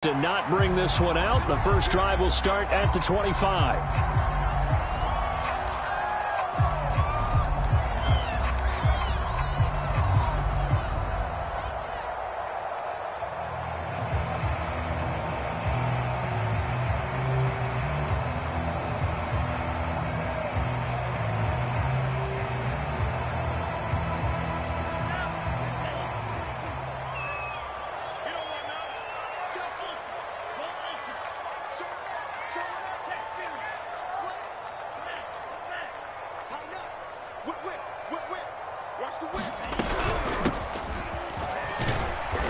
To not bring this one out, the first drive will start at the 25.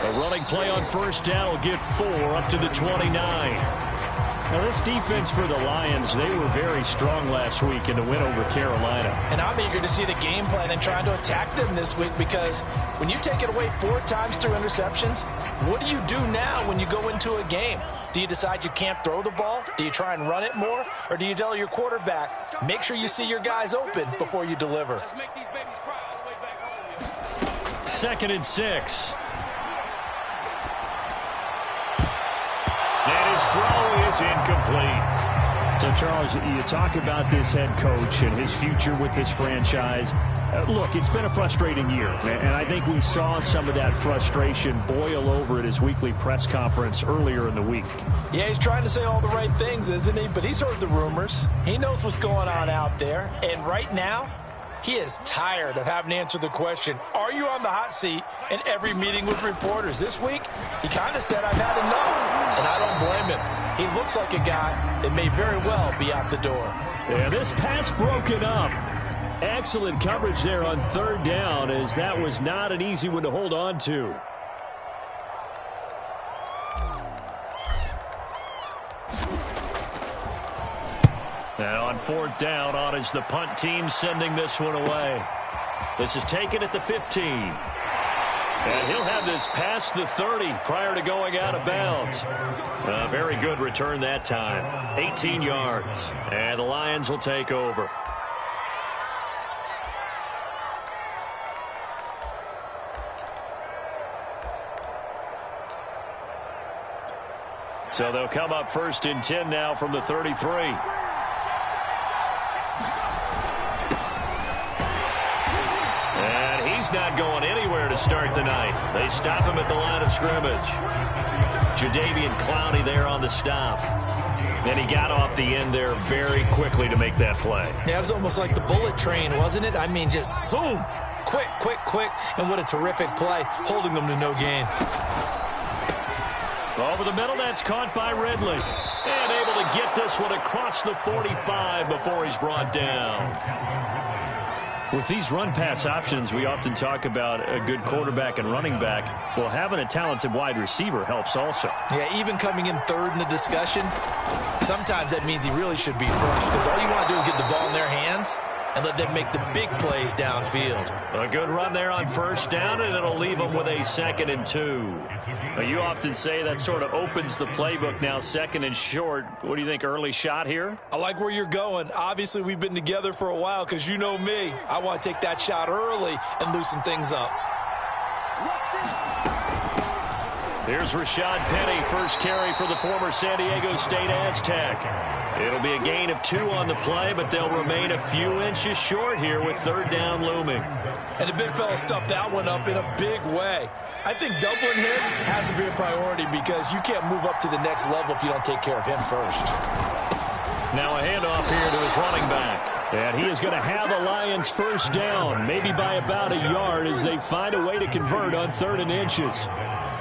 A running play on first down will get 4 up to the 29. Now, this defense for the Lions, they were very strong last week in the win over Carolina. And I'm eager to see the game plan and trying to attack them this week, because when you take it away 4 times through interceptions, what do you do now when you go into a game? Do you decide you can't throw the ball? Do you try and run it more? Or do you tell your quarterback, make sure you see your guys open before you deliver? Let's make these babies cry all the way back home. 2nd and 6. And his throw is incomplete. So, Charles, you talk about this head coach and his future with this franchise. Look, it's been a frustrating year, and I think we saw some of that frustration boil over at his weekly press conference earlier in the week. Yeah, he's trying to say all the right things, isn't he? But he's heard the rumors. He knows what's going on out there. And right now, he is tired of having to answer the question, are you on the hot seat, in every meeting with reporters. This week, he kind of said, I've had enough. And I don't blame him. He looks like a guy that may very well be out the door. Yeah, this pass broken up. Excellent coverage there on 3rd down, as that was not an easy one to hold on to. And on 4th down, on is the punt team sending this one away. This is taken at the 15. And he'll have this past the 30 prior to going out of bounds. A very good return that time. 18 yards. And the Lions will take over. So they'll come up 1st and 10 now from the 33. And he's not going anywhere to start the night. They stop him at the line of scrimmage. Jadeveon Clowney there on the stop. And he got off the end there very quickly to make that play. Yeah, it was almost like the bullet train, wasn't it? I mean, just zoom. Quick, quick, quick. And what a terrific play, holding them to no gain. Over the middle, that's caught by Ridley. And able to get this one across the 45 before he's brought down. With these run-pass options, we often talk about a good quarterback and running back. Well, having a talented wide receiver helps also. Yeah, even coming in 3rd in the discussion, sometimes that means he really should be first, because all you want to do is get the ball in their hands and let them make the big plays downfield. A good run there on 1st down, and it'll leave them with a 2nd and 2. Now, you often say that sort of opens the playbook now, 2nd and short. What do you think, early shot here? I like where you're going. Obviously, we've been together for a while, because you know me. I want to take that shot early and loosen things up. Here's Rashad Penny, first carry for the former San Diego State Aztec. It'll be a gain of 2 on the play, but they'll remain a few inches short here with 3rd down looming. And the big fella stuffed that one up in a big way. I think doubling him has to be a priority, because you can't move up to the next level if you don't take care of him first. Now a handoff here to his running back. And he is going to have a Lions 1st down, maybe by about a yard, as they find a way to convert on 3rd and inches.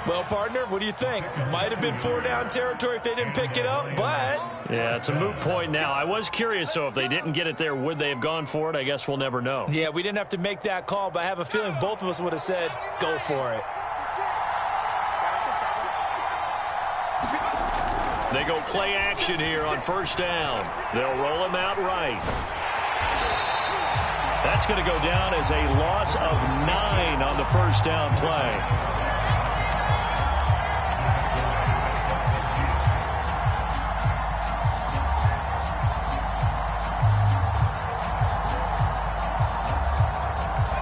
Well, partner, what do you think? Might have been 4-down territory if they didn't pick it up, but... Yeah, it's a moot point now. I was curious, so if they didn't get it there, would they have gone for it? I guess we'll never know. Yeah, we didn't have to make that call, but I have a feeling both of us would have said, go for it. They go play action here on 1st down. They'll roll him out right. That's going to go down as a loss of 9 on the 1st down play.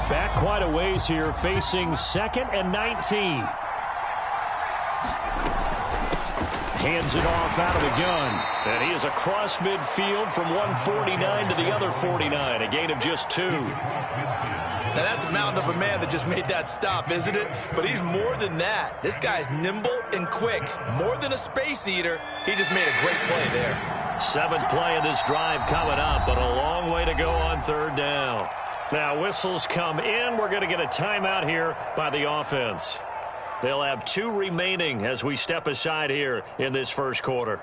Back quite a ways here, facing 2nd and 19. Hands it off out of the gun. And he is across midfield from 149 to the other 49. A gain of just 2. Now, that's a mountain of a man that just made that stop, isn't it? But he's more than that. This guy's nimble and quick. More than a space eater. He just made a great play there. 7th play of this drive coming up, but a long way to go on 3rd down. Now, whistles come in. We're going to get a timeout here by the offense. They'll have 2 remaining as we step aside here in this first quarter.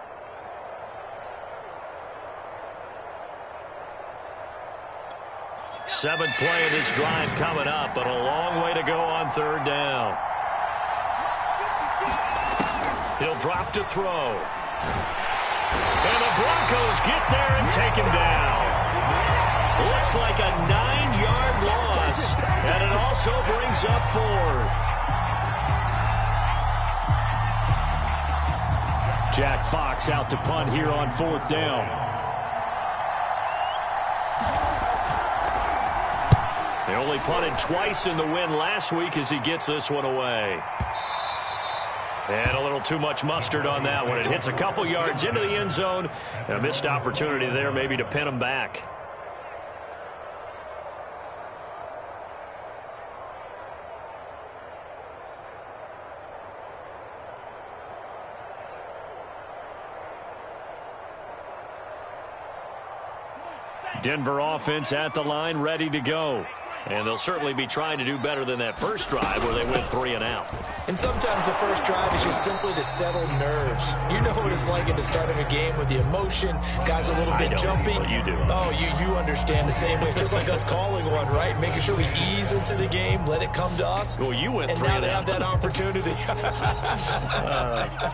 Seventh play of this drive coming up, but a long way to go on 3rd down. He'll drop to throw. And the Broncos get there and take him down. Looks like a 9-yard loss, and it also brings up 4th. Jack Fox out to punt here on 4th down. They only punted twice in the win last week as he gets this one away. And a little too much mustard on that one. It hits a couple yards into the end zone. A missed opportunity there maybe to pin him back. Denver offense at the line, ready to go. And they'll certainly be trying to do better than that first drive where they went 3 and out. And sometimes the first drive is just simply to settle nerves. You know what it's like at the start of a game with the emotion. Guys a little bit jumpy. But you do. Oh, you understand the same way. Just like us calling one, right? Making sure we ease into the game, let it come to us. Well, you went 3 and out. And they have that opportunity.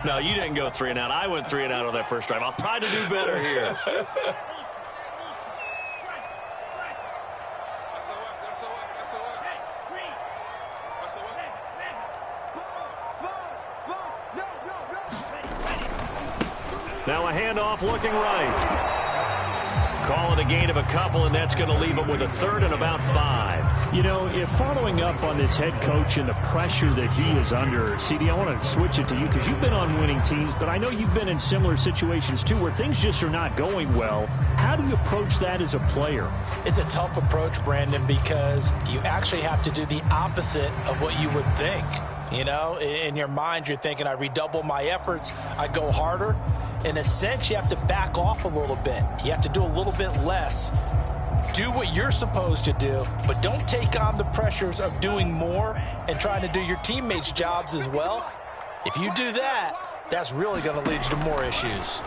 No, you didn't go 3 and out. I went 3 and out on that first drive. I'll try to do better here. Now a handoff looking right. Call it a gain of a couple, and that's going to leave them with a 3rd and about 5. You know, if following up on this head coach and the pressure that he is under, CD, I want to switch it to you because you've been on winning teams, but I know you've been in similar situations too where things just are not going well. How do you approach that as a player? It's a tough approach, Brandon, because you actually have to do the opposite of what you would think. You know, in your mind, you're thinking, I redouble my efforts, I go harder. In a sense, you have to back off a little bit. You have to do a little bit less. Do what you're supposed to do, but don't take on the pressures of doing more and trying to do your teammates' jobs as well. If you do that, that's really going to lead you to more issues.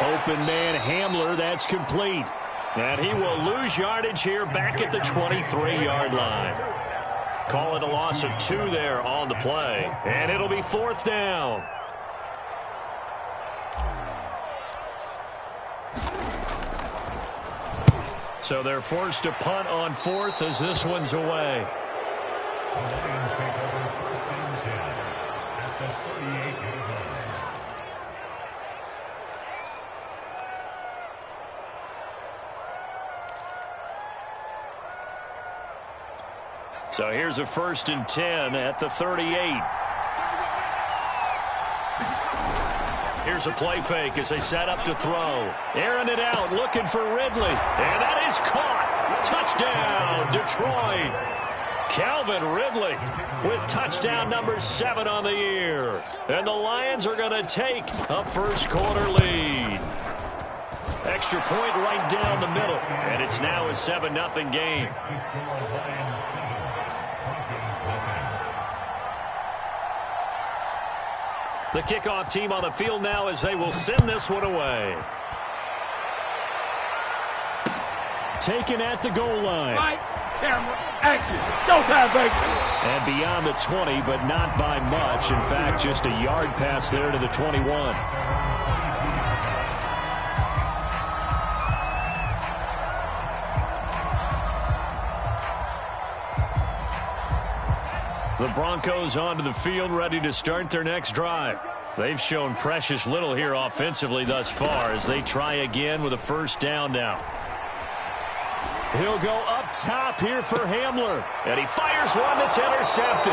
Open man Hamler, that's complete. And he will lose yardage here back at the 23-yard line. Call it a loss of 2 there on the play. And it'll be 4th down. So they're forced to punt on 4th as this one's away. So here's a 1st and 10 at the 38. Here's a play fake as they set up to throw. Airing it out, looking for Ridley. And that is caught. Touchdown, Detroit. Calvin Ridley with touchdown number 7 on the year. And the Lions are going to take a first quarter lead. Extra point right down the middle. And it's now a 7-0 game. The kickoff team on the field now as they will send this one away. Taken at the goal line. Right, camera, action, showtime, baby. And beyond the 20, but not by much. In fact, just a yard pass there to the 21. The Broncos onto the field, ready to start their next drive. They've shown precious little here offensively thus far as they try again with a 1st down now. He'll go up top here for Hamler. And he fires one that's intercepted.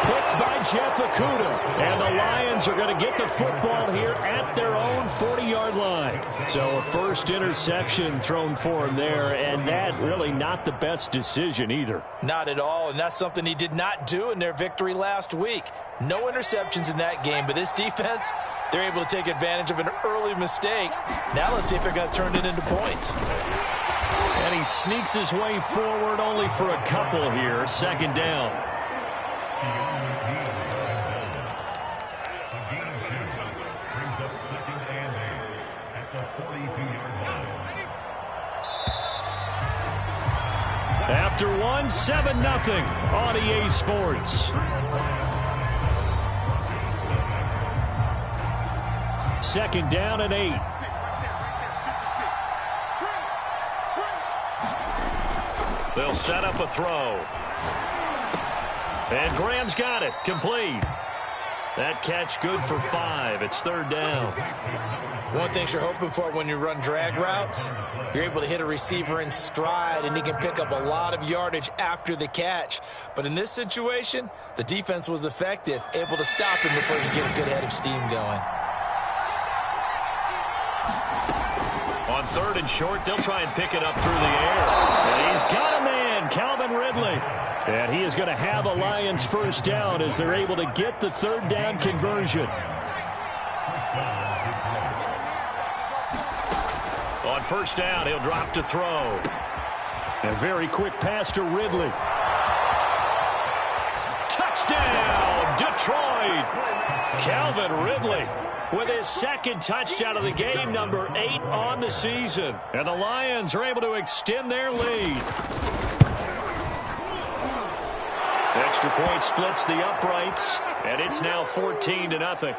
picked by Jeff Okudah. And the Lions are going to get the football here at their own 40-yard line. So a first interception thrown for him there, and that really not the best decision either. Not at all, and that's something he did not do in their victory last week. No interceptions in that game, but this defense, they're able to take advantage of an early mistake. Now let's see if they're going to turn it into points. And he sneaks his way forward only for a couple here. Second down. After one, 7-0 on EA Sports. Second down and 8. They'll set up a throw. And Graham's got it. Complete. That catch good for 5. It's third down. One thing you're hoping for when you run drag routes, you're able to hit a receiver in stride, and he can pick up a lot of yardage after the catch. But in this situation, the defense was effective, able to stop him before you get a good head of steam going. On third and short, they'll try and pick it up through the air. And he's got a man, Calvin Ridley. And he is going to have a Lions first down as they're able to get the third down conversion. On first down, he'll drop to throw. A very quick pass to Ridley. Touchdown, Detroit! Calvin Ridley with his second touchdown of the game, number 8 on the season. And the Lions are able to extend their lead. Extra point splits the uprights, and it's now 14-0.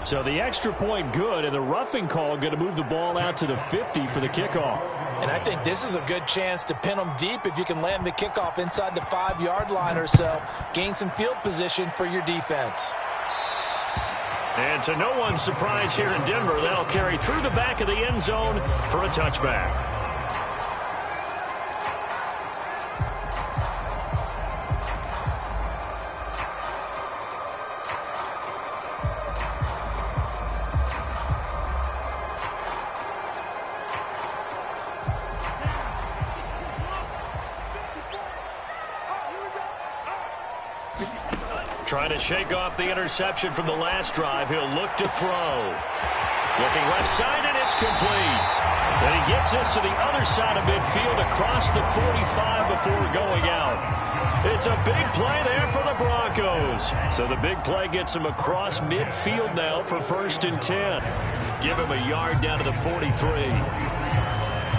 So the extra point good, and the roughing call going to move the ball out to the 50 for the kickoff. And I think this is a good chance to pin them deep if you can land the kickoff inside the 5-yard line or so. Gain some field position for your defense. And to no one's surprise here in Denver, that'll carry through the back of the end zone for a touchback. Trying to shake off the interception from the last drive. He'll look to throw. Looking left side, and it's complete. And he gets this to the other side of midfield across the 45 before going out. It's a big play there for the Broncos. So the big play gets him across midfield now for first and 10. Give him a yard down to the 43.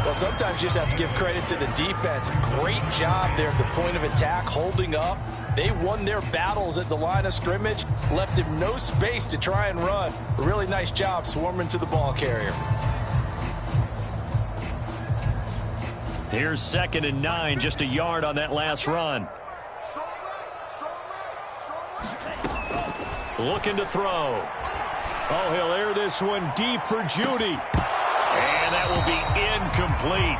Well, sometimes you just have to give credit to the defense. Great job there at the point of attack, holding up. They won their battles at the line of scrimmage, left him no space to try and run. A really nice job swarming to the ball carrier. Here's second and 9, just a yard on that last run. Looking to throw. Oh, he'll air this one deep for Judy. And that will be incomplete.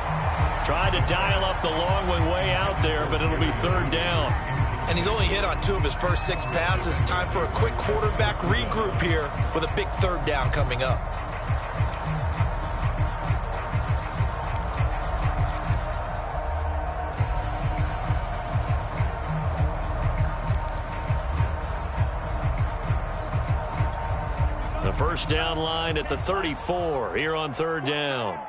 Tried to dial up the long one way out there, but it'll be third down. And he's only hit on 2 of his first 6 passes. Time for a quick quarterback regroup here with a big third down coming up. The first down line at the 34 here on third down.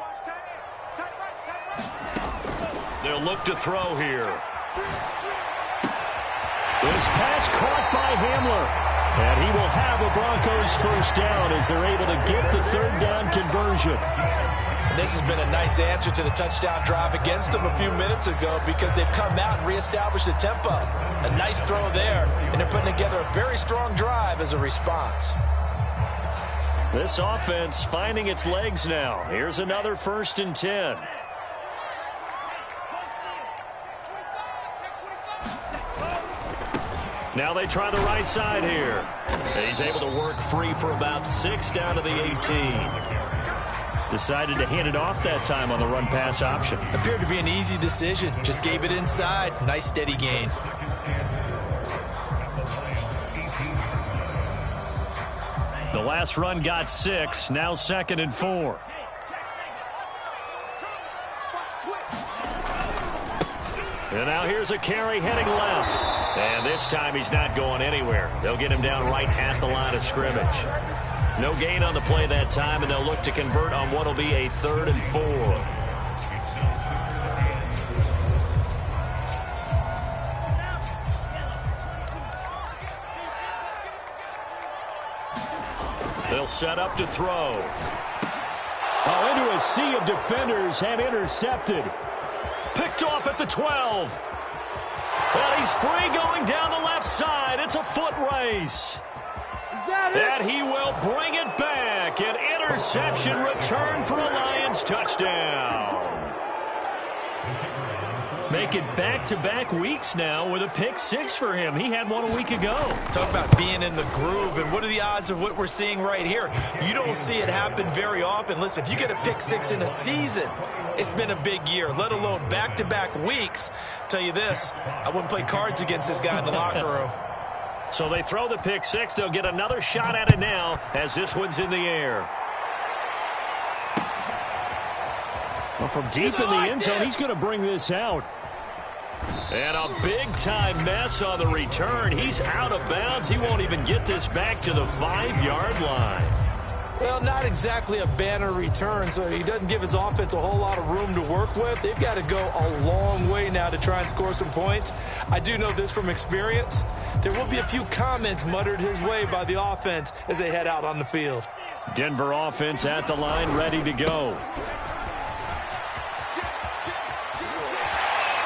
They'll look to throw here. This pass caught by Hamler. And he will have a Broncos first down as they're able to get the third down conversion. This has been a nice answer to the touchdown drive against them a few minutes ago because they've come out and reestablished the tempo. A nice throw there, and they're putting together a very strong drive as a response. This offense finding its legs now. Here's another first and 10. Now they try the right side here. He's able to work free for about 6 down to the 18. Decided to hand it off that time on the run-pass option. Appeared to be an easy decision. Just gave it inside. Nice steady gain. The last run got 6. Now 2nd and 4. And now here's a carry heading left. And this time he's not going anywhere. They'll get him down right at the line of scrimmage. No gain on the play that time, and they'll look to convert on what will be a 3rd and 4. They'll set up to throw. Oh, into a sea of defenders and intercepted. Picked off at the 12. And he's free going down the left side. It's a foot race. And he will bring it back. An interception return for a Lions touchdown. Make it back-to-back weeks now with a pick 6 for him. He had one a week ago. Talk about being in the groove, and what are the odds of what we're seeing right here? You don't see it happen very often. Listen, if you get a pick 6 in a season, it's been a big year, let alone back-to-back weeks. Tell you this, I wouldn't play cards against this guy in the locker room. So they throw the pick 6. They'll get another shot at it now as this one's in the air. Well, from deep in the end zone, he's going to bring this out. And a big-time mess on the return. He's out of bounds. He won't even get this back to the 5-yard line. Well, not exactly a banner return, so he doesn't give his offense a whole lot of room to work with. They've got to go a long way now to try and score some points. I do know this from experience. There will be a few comments muttered his way by the offense as they head out on the field. Denver offense at the line, ready to go.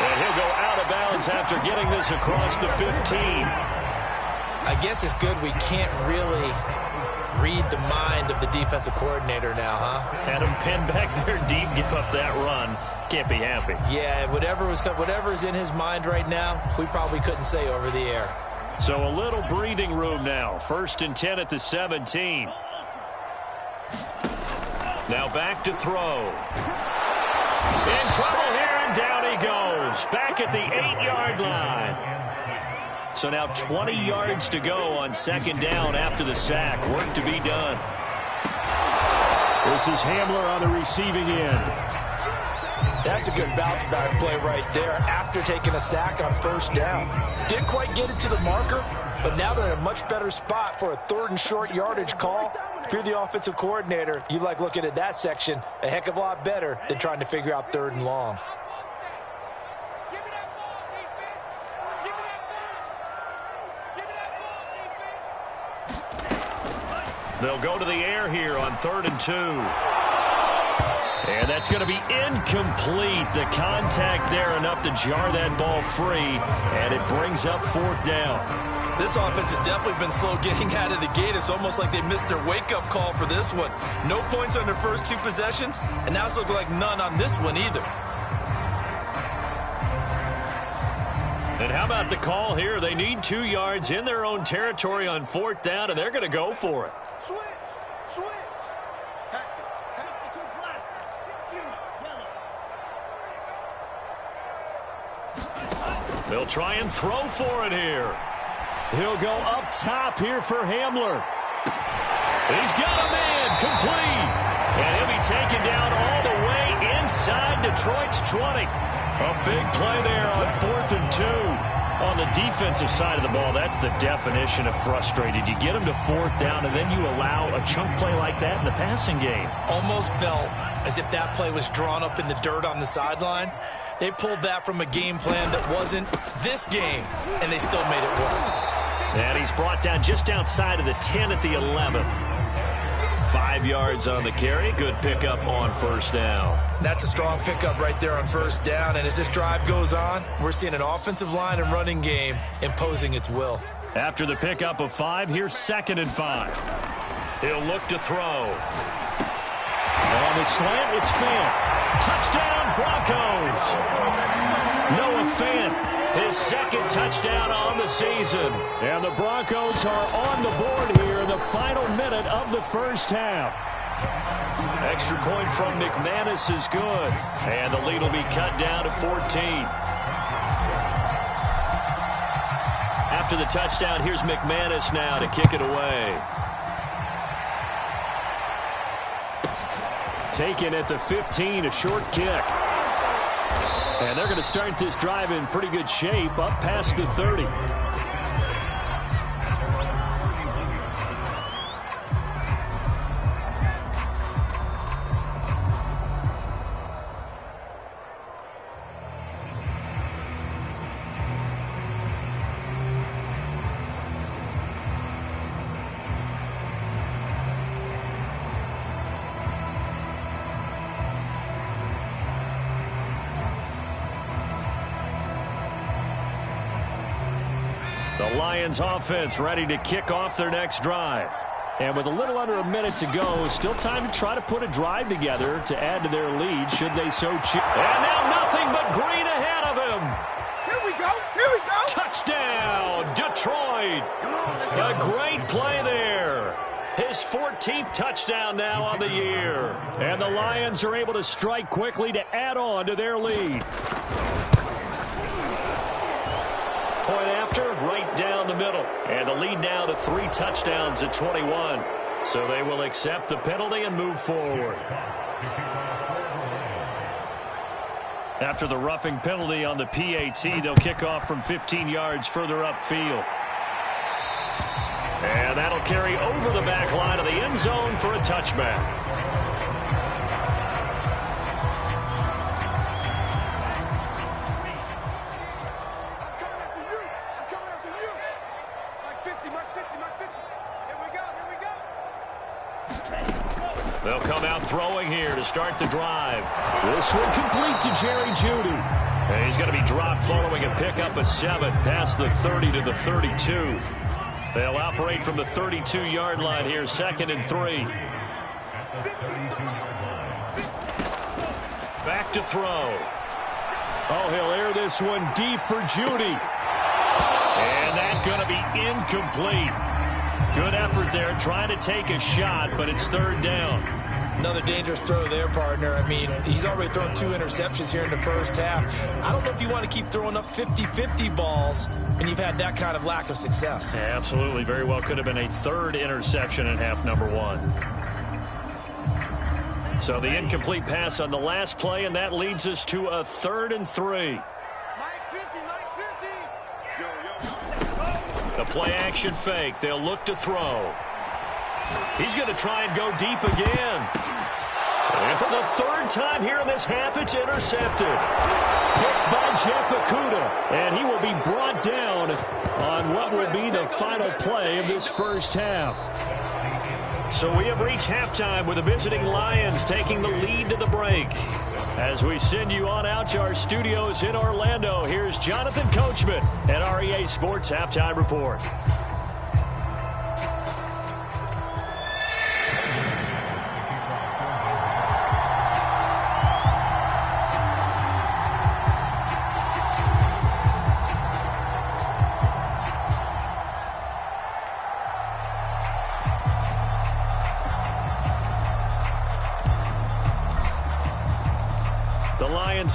And he'll go out of bounds after getting this across the 15. I guess it's good we can't really read the mind of the defensive coordinator now, huh? Had him pinned back there deep, give up that run. Can't be happy. Yeah, whatever's in his mind right now, we probably couldn't say over the air. So a little breathing room now. 1st and 10 at the 17. Now back to throw. In trouble here, and down he goes. Back at the 8-yard line. So now 20 yards to go on 2nd down after the sack. Work to be done. This is Hamler on the receiving end. That's a good bounce-back play right there after taking a sack on 1st down. Didn't quite get it to the marker, but now they're in a much better spot for a 3rd and short yardage call. If you're the offensive coordinator, you like looking at that section a heck of a lot better than trying to figure out 3rd and long. They'll go to the air here on 3rd and 2. And that's going to be incomplete. The contact there enough to jar that ball free, and it brings up 4th down. This offense has definitely been slow getting out of the gate. It's almost like they missed their wake-up call for this one. No points on their first 2 possessions, and now it's looking like none on this one either. And how about the call here? They need 2 yards in their own territory on 4th down, and they're going to go for it. Switch. They'll try and throw for it here. He'll go up top here for Hamler. He's got a man complete. And he'll be taken down all the way inside Detroit's 20. A big play there on 4th and 2. On the defensive side of the ball, that's the definition of frustrated. You get them to 4th down, and then you allow a chunk play like that in the passing game. Almost felt as if that play was drawn up in the dirt on the sideline. They pulled that from a game plan that wasn't this game, and they still made it work. And he's brought down just outside of the 10 at the 11. 5 yards on the carry. Good pickup on 1st down. That's a strong pickup right there on 1st down. And as this drive goes on, we're seeing an offensive line and running game imposing its will. After the pickup of 5, here's 2nd and 5. He'll look to throw. On the slant, it's Fant. Touchdown, Broncos. Noah Fant. His 2nd touchdown on the season. And the Broncos are on the board here in the final minute of the 1st half. Extra point from McManus is good. And the lead will be cut down to 14. After the touchdown, here's McManus now to kick it away. Taken at the 15, a short kick. And they're going to start this drive in pretty good shape, up past the 30. The Lions offense ready to kick off their next drive. And with a little under a minute to go, still time to try to put a drive together to add to their lead should they so choose. And now nothing but green ahead of him. Here we go. Here we go. Touchdown, Detroit. A great play there. His 14th touchdown now on the year. And the Lions are able to strike quickly to add on to their lead. Point after, right down the middle. And the lead now to 3 touchdowns at 21. So they will accept the penalty and move forward. After the roughing penalty on the PAT, they'll kick off from 15 yards further upfield. And that'll carry over the back line of the end zone for a touchback. They'll come out throwing here to start the drive. This one complete to Jerry Jeudy. And he's going to be dropped following a pickup of 7 past the 30 to the 32. They'll operate from the 32-yard line here, 2nd and 3. Back to throw. Oh, he'll air this one deep for Jeudy. And that's going to be incomplete. Good effort there, trying to take a shot, but it's 3rd down. Another dangerous throw there, partner. I mean, he's already thrown 2 interceptions here in the first half. I don't know if you want to keep throwing up 50-50 balls when you've had that kind of lack of success. Yeah, absolutely. Very well could have been a 3rd interception in half number 1. So the incomplete pass on the last play, and that leads us to a 3rd and 3. The play action fake. They'll look to throw. He's going to try and go deep again. And for the 3rd time here in this half, it's intercepted. Picked by Jeff Okudah. And he will be brought down on what will be the final play of this first half. So we have reached halftime with the visiting Lions taking the lead to the break. As we send you on out to our studios in Orlando, here's Jonathan Coachman at REA Sports Halftime Report.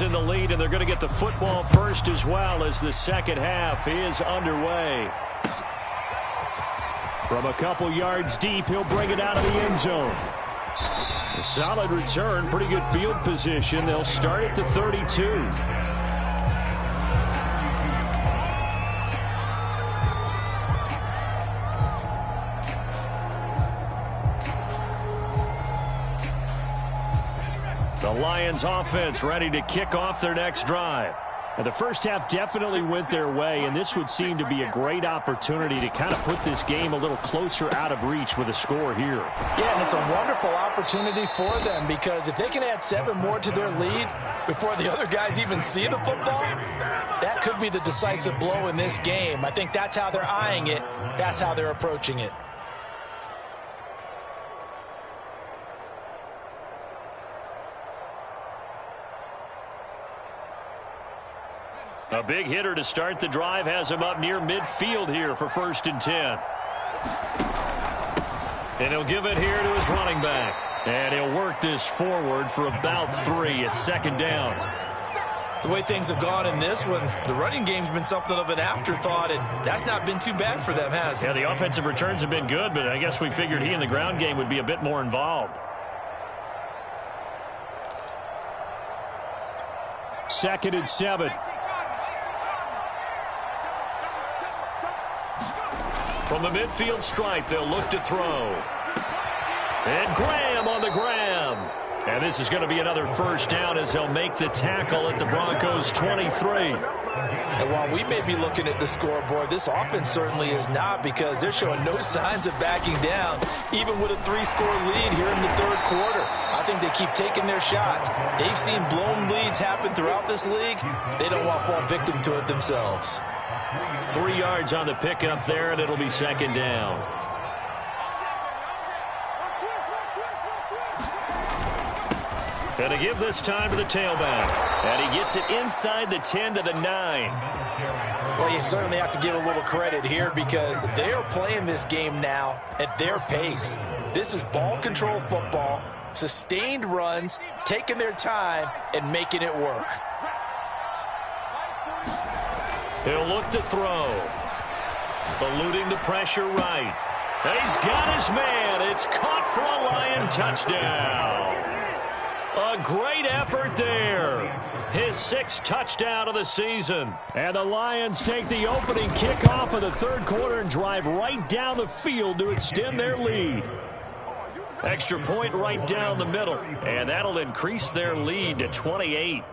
In the lead, and they're going to get the football first as well as the second half is underway. From a couple yards deep, he'll bring it out of the end zone. A solid return, pretty good field position. They'll start at the 32. The Lions offense ready to kick off their next drive. And the first half definitely went their way, and this would seem to be a great opportunity to kind of put this game a little closer out of reach with a score here. Yeah, and it's a wonderful opportunity for them because if they can add 7 more to their lead before the other guys even see the football, that could be the decisive blow in this game. I think that's how they're eyeing it. That's how they're approaching it. A big hitter to start the drive has him up near midfield here for 1st and 10. And he'll give it here to his running back. And he'll work this forward for about 3 at 2nd down. The way things have gone in this one, the running game's been something of an afterthought, and that's not been too bad for them, has it? Yeah, the offensive returns have been good, but I guess we figured he in the ground game would be a bit more involved. 2nd and 7. From the midfield stripe, they'll look to throw. And Graham on the grab. And this is going to be another first down as they'll make the tackle at the Broncos' 23. And while we may be looking at the scoreboard, this offense certainly is not, because they're showing no signs of backing down, even with a 3-score lead here in the third quarter. I think they keep taking their shots. They've seen blown leads happen throughout this league. They don't want to fall victim to it themselves. 3 yards on the pickup there, and it'll be 2nd down. And to give this time to the tailback. And he gets it inside the 10 to the 9. Well, you certainly have to give a little credit here, because they are playing this game now at their pace. This is ball control football, sustained runs, taking their time, and making it work. He'll look to throw. Eluding the pressure right. And he's got his man. It's caught for a Lion touchdown. A great effort there. His 6th touchdown of the season. And the Lions take the opening kickoff of the third quarter and drive right down the field to extend their lead. Extra point right down the middle. And that'll increase their lead to 28.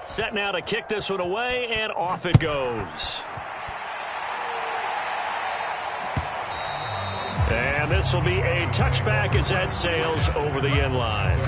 Set now to kick this one away, and off it goes. And this will be a touchback as that sails over the end line.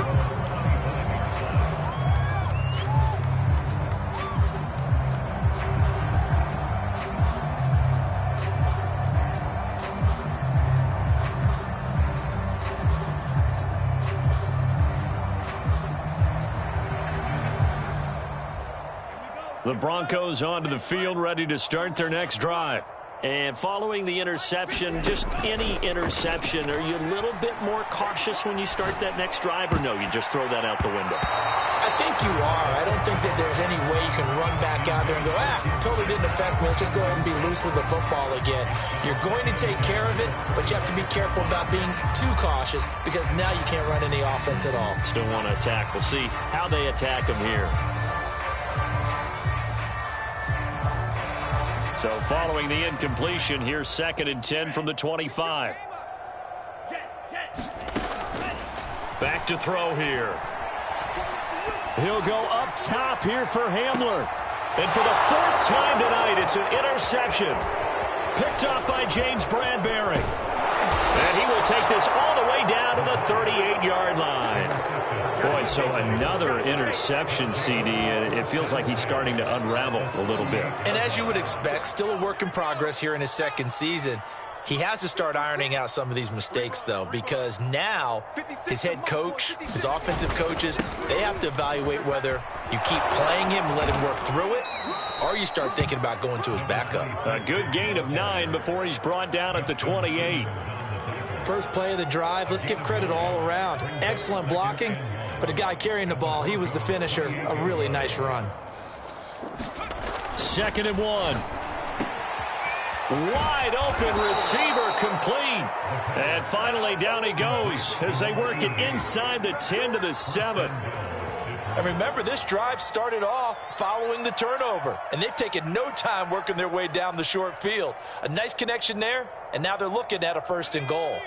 The Broncos onto the field, ready to start their next drive. And following the interception, just any interception, are you a little bit more cautious when you start that next drive, or no, you just throw that out the window? I think you are. I don't think that there's any way you can run back out there and go, totally didn't affect me. Let's just go ahead and be loose with the football again. You're going to take care of it, but you have to be careful about being too cautious, because now you can't run any offense at all. Still want to attack. We'll see how they attack him here. So following the incompletion, here's 2nd and 10 from the 25. Back to throw here. He'll go up top here for Hamler. And for the 4th time tonight, it's an interception. Picked up by James Bradbury. And he will take this all the way down to the 38-yard line. Boy, so another interception, CD, and it feels like he's starting to unravel a little bit. And as you would expect, still a work in progress here in his 2nd season. He has to start ironing out some of these mistakes, though, because now his head coach, his offensive coaches, they have to evaluate whether you keep playing him and let him work through it, or you start thinking about going to his backup. A good gain of 9 before he's brought down at the 28. First play of the drive, let's give credit all around. Excellent blocking, but the guy carrying the ball, he was the finisher. A really nice run. 2nd and 1. Wide open receiver complete. And finally down he goes as they work it inside the 10 to the 7. And remember, this drive started off following the turnover, and they've taken no time working their way down the short field. A nice connection there, and now they're looking at a 1st and goal.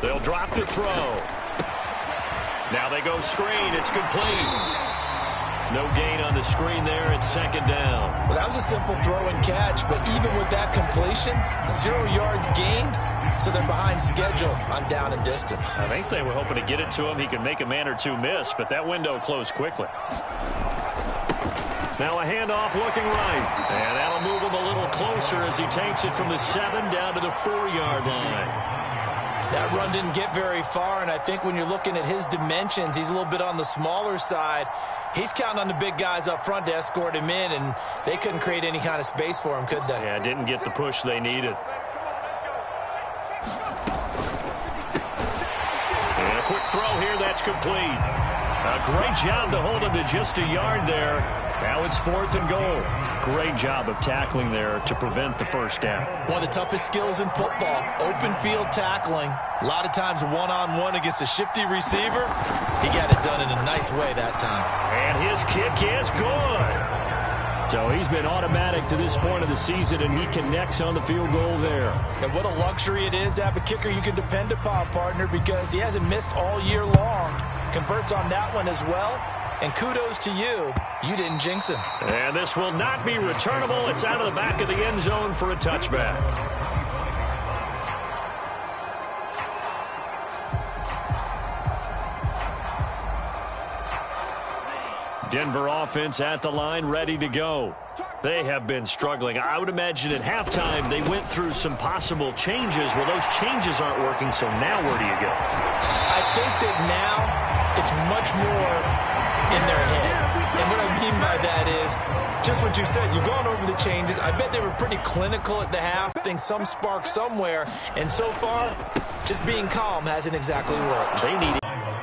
They'll drop to throw. Now they go screen. It's complete. No gain on the screen there. It's 2nd down. Well, that was a simple throw and catch, but even with that completion, 0 yards gained, so they're behind schedule on down and distance. I think they were hoping to get it to him. He could make a man or two miss, but that window closed quickly. Now a handoff looking right. And that'll move him a little closer as he takes it from the 7 down to the 4-yard line. That run didn't get very far, and I think when you're looking at his dimensions, he's a little bit on the smaller side. He's counting on the big guys up front to escort him in, and they couldn't create any kind of space for him, could they? Yeah, didn't get the push they needed. And a quick throw here, that's complete. A great job to hold him to just a yard there. Now it's 4th and goal. Great job of tackling there to prevent the first down. One of the toughest skills in football, open field tackling. A lot of times one-on-one against a shifty receiver. He got it done in a nice way that time. And his kick is good. So he's been automatic to this point of the season, and he connects on the field goal there. And what a luxury it is to have a kicker you can depend upon, partner, because he hasn't missed all year long. Converts on that one as well. And kudos to you. You didn't jinx him. And this will not be returnable. It's out of the back of the end zone for a touchback. Denver offense at the line, ready to go. They have been struggling. I would imagine at halftime they went through some possible changes. Well, those changes aren't working, so now where do you go? I think that now it's much more in their head. And what I mean by that is just what you said. You've gone over the changes. I bet they were pretty clinical at the half. I think some spark somewhere. And so far, just being calm hasn't exactly worked. They need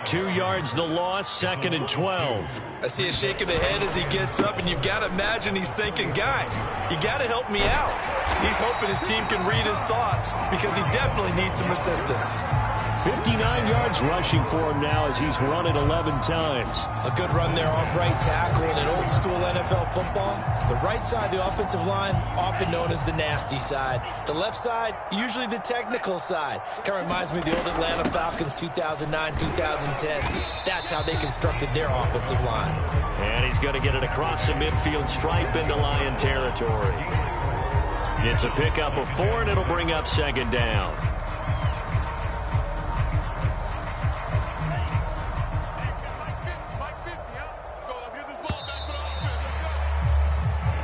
2 yards the loss, 2nd and 12. I see a shake of the head as he gets up, and you've got to imagine he's thinking, guys, you got to help me out. He's hoping his team can read his thoughts because he definitely needs some assistance. 59 yards rushing for him now as he's run it 11 times. A good run there off right tackle in an old-school NFL football. The right side of the offensive line, often known as the nasty side. The left side, usually the technical side. Kind of reminds me of the old Atlanta Falcons 2009, 2010. That's how they constructed their offensive line. And he's going to get it across the midfield stripe into Lion territory. It's a pickup of 4, and it'll bring up 2nd down.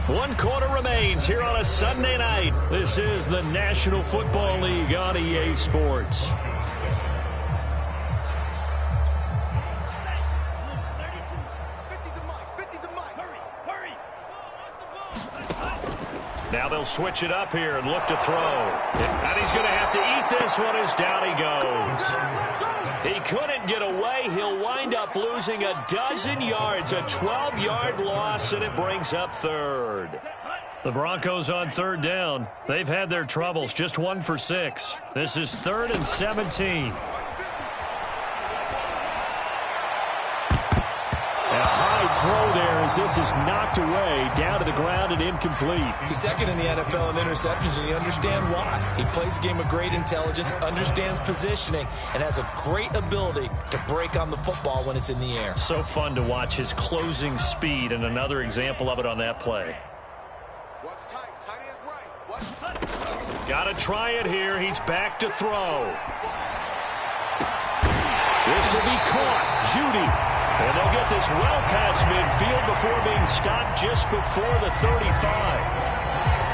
One quarter remains here on a Sunday night. This is the National Football League on EA Sports. Now they'll switch it up here and look to throw. And he's going to have to eat this one as down he goes. He couldn't get away. He'll wind up losing a dozen yards, a 12-yard loss, and it brings up 3rd. The Broncos on 3rd down. They've had their troubles, just 1 for 6. This is 3rd and 17. Throw there as this is knocked away, down to the ground and incomplete. He's 2nd in the NFL in interceptions, and you understand why. He plays a game of great intelligence, understands positioning, and has a great ability to break on the football when it's in the air. So fun to watch his closing speed, and another example of it on that play. What's tight? Tight is right. What's tight? Got to try it here. He's back to throw. This will be caught. Judy. And they'll get this well past midfield before being stopped just before the 35.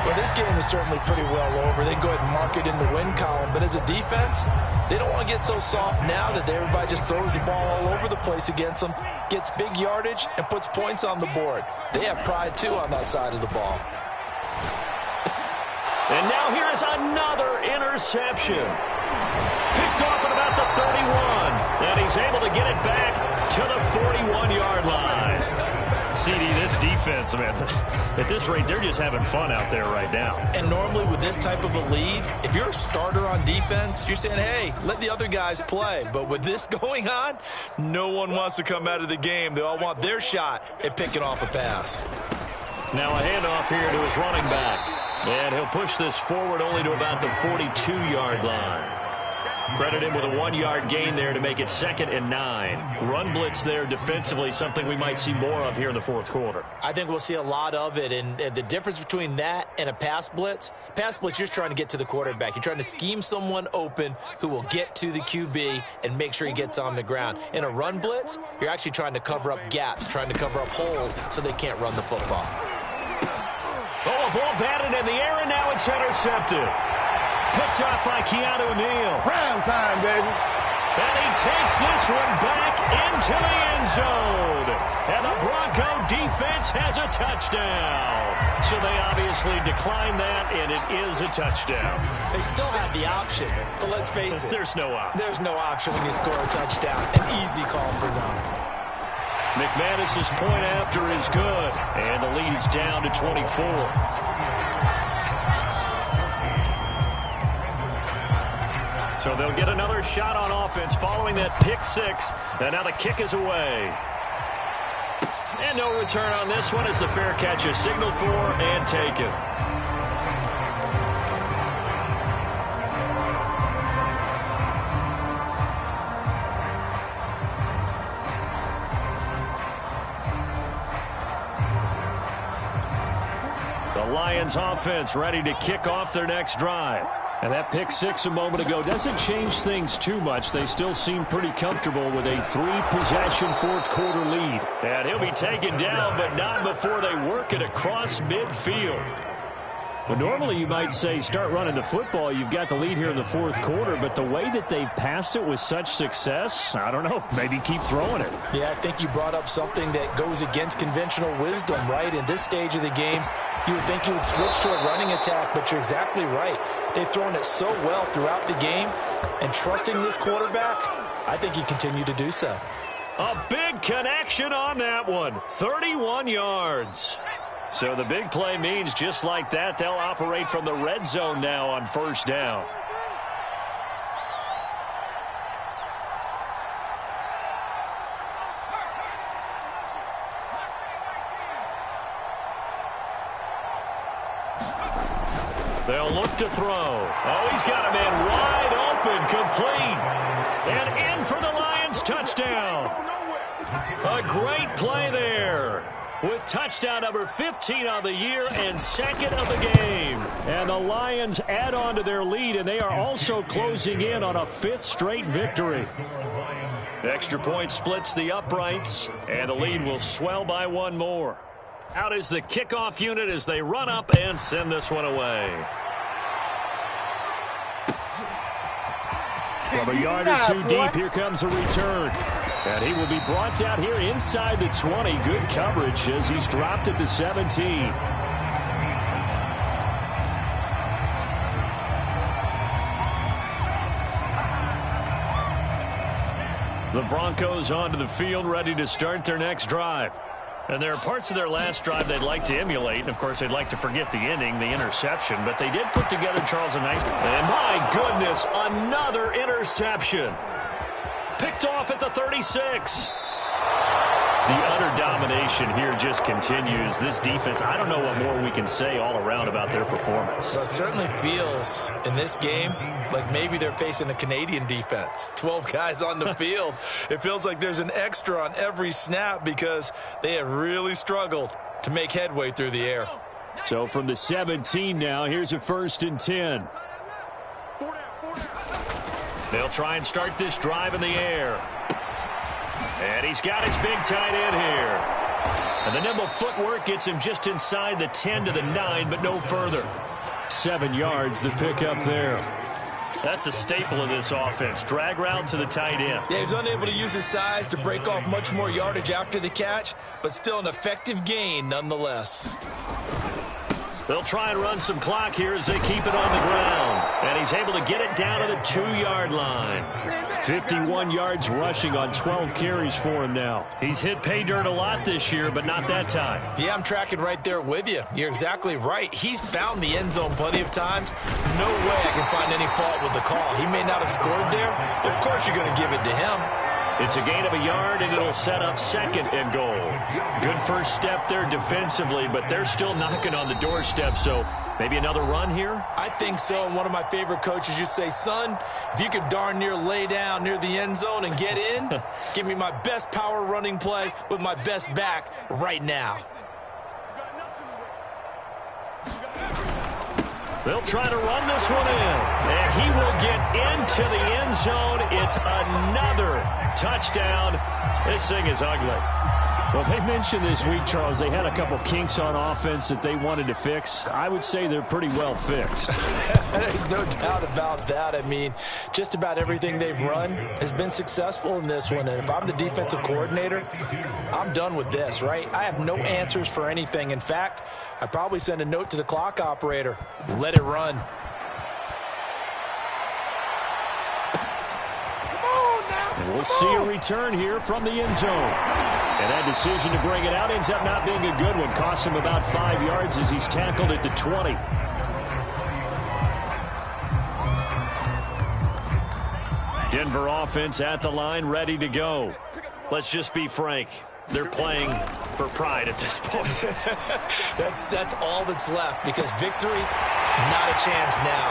Well, this game is certainly pretty well over. They can go ahead and mark it in the win column. But as a defense, they don't want to get so soft now that everybody just throws the ball all over the place against them, gets big yardage, and puts points on the board. They have pride, too, on that side of the ball. And now here is another interception. Picked off at about the 31. And he's able to get it back to the 41-yard line. CD, this defense, man, at this rate, they're just having fun out there right now. And normally with this type of a lead, if you're a starter on defense, you're saying, hey, let the other guys play. But with this going on, no one wants to come out of the game. They all want their shot at picking off a pass. Now a handoff here to his running back. And he'll push this forward only to about the 42-yard line. Credit him with a 1-yard gain there to make it 2nd and 9. Run blitz there defensively, something we might see more of here in the 4th quarter. I think we'll see a lot of it, and the difference between that and a pass blitz, you're just trying to get to the quarterback. You're trying to scheme someone open who will get to the QB and make sure he gets on the ground. In a run blitz, you're actually trying to cover up gaps, trying to cover up holes so they can't run the football. Oh, a ball batted in the air, and now it's intercepted. Picked up by Keanu Neal. Round time, baby. And he takes this one back into the end zone. And the Bronco defense has a touchdown. So they obviously declined that, and it is a touchdown. They still have the option, but let's face it. There's no option. There's no option when you score a touchdown. An easy call for them. McManus's point after is good, and the lead is down to 24. So they'll get another shot on offense following that pick six, and now the kick is away. And no return on this one as the fair catch is signaled for and taken. The Lions offense ready to kick off their next drive. And that pick six a moment ago doesn't change things too much. They still seem pretty comfortable with a three-possession fourth-quarter lead. And he'll be taken down, but not before they work it across midfield. Well, normally you might say start running the football. You've got the lead here in the fourth quarter, but the way that they've passed it with such success, I don't know, maybe keep throwing it. Yeah, I think you brought up something that goes against conventional wisdom, right? In this stage of the game, you would think you would switch to a running attack, but you're exactly right. They've thrown it so well throughout the game, and trusting this quarterback, I think he continued to do so. A big connection on that one, 31 yards. So the big play means just like that, they'll operate from the red zone now on first down. They'll look to throw. Oh, he's got a man wide open, complete. And in for the Lions touchdown. A great play there, with touchdown number 15 on the year and second of the game. And the Lions add on to their lead, and they are also closing in on a fifth straight victory. Extra point splits the uprights, and the lead will swell by one more. Out is the kickoff unit as they run up and send this one away. From a yard or two deep, here comes a return. And he will be brought down here inside the 20. Good coverage as he's dropped at the 17. The Broncos onto the field, ready to start their next drive. And there are parts of their last drive they'd like to emulate. And, of course, they'd like to forget the ending, the interception. But they did put together, Charles, a nice... And, my goodness, another interception. Picked off at the 36. The utter domination here just continues. This defense, I don't know what more we can say all around about their performance. Well, it certainly feels in this game like maybe they're facing a Canadian defense. 12 guys on the field. It feels like there's an extra on every snap because they have really struggled to make headway through the air. So from the 17 now, here's a 1st and 10. They'll try and start this drive in the air. And he's got his big tight end here. And the nimble footwork gets him just inside the 10 to the 9, but no further. 7 yards, the pickup there. That's a staple of this offense. Drag route to the tight end. Yeah, he was unable to use his size to break off much more yardage after the catch, but still an effective gain nonetheless. They'll try and run some clock here as they keep it on the ground. And he's able to get it down to the 2-yard line. 51 yards rushing on 12 carries for him now. He's hit pay dirt a lot this year, but not that time. Yeah, I'm tracking right there with you. You're exactly right. He's found the end zone plenty of times. No way I can find any fault with the call. He may not have scored there. Of course you're going to give it to him. It's a gain of a yard, and it'll set up 2nd and goal. Good first step there defensively, but they're still knocking on the doorstep, so maybe another run here? I think so. And one of my favorite coaches used to say, son, if you could darn near lay down near the end zone and get in, give me my best power running play with my best back right now. They'll try to run this one in, and he will get into the end zone. It's another touchdown. This thing is ugly. Well, they mentioned this week, Charles, they had a couple kinks on offense that they wanted to fix. I would say they're pretty well fixed. There's no doubt about that. I mean, just about everything they've run has been successful in this one. And if I'm the defensive coordinator, I'm done with this, right? I have no answers for anything. In fact, I'd probably send a note to the clock operator. Let it run. And we'll see a return here from the end zone. And that decision to bring it out ends up not being a good one. Costs him about 5 yards as he's tackled at the 20. Denver offense at the line, ready to go. Let's just be frank. They're playing for pride at this point. That's all that's left, because victory, not a chance now.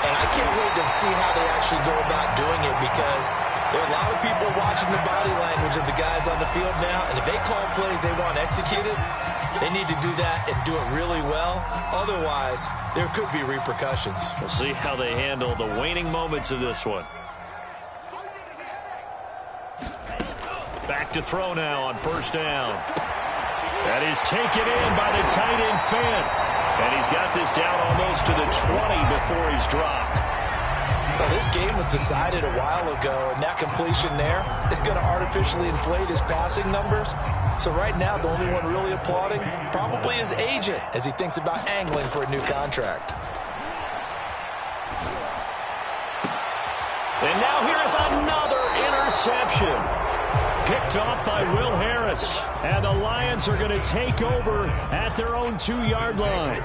And I can't wait to see how they actually go about doing it, because there are a lot of people watching the body language of the guys on the field now, and if they call plays they want executed, they need to do that and do it really well. Otherwise, there could be repercussions. We'll see how they handle the waning moments of this one. Back to throw now on first down. That is taken in by the tight end Fant. And he's got this down almost to the 20 before he's dropped. Well, this game was decided a while ago, and that completion there is going to artificially inflate his passing numbers. So right now, the only one really applauding probably his agent as he thinks about angling for a new contract. And now here's another interception. Picked off by Will Harris. And the Lions are going to take over at their own 2-yard line.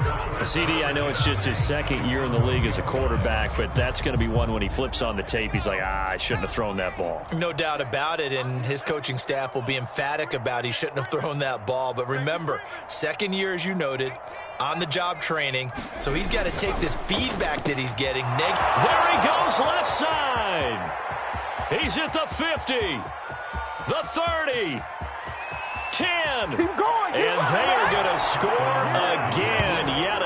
CD, I know it's just his second year in the league as a quarterback, but that's going to be one when he flips on the tape. He's like, I shouldn't have thrown that ball. No doubt about it, and his coaching staff will be emphatic about he shouldn't have thrown that ball. But remember, second year, as you noted, on-the-job training, so he's got to take this feedback that he's getting. There he goes, left side. He's at the 50. The 30, 10, Keep going, and they are going to score again, yet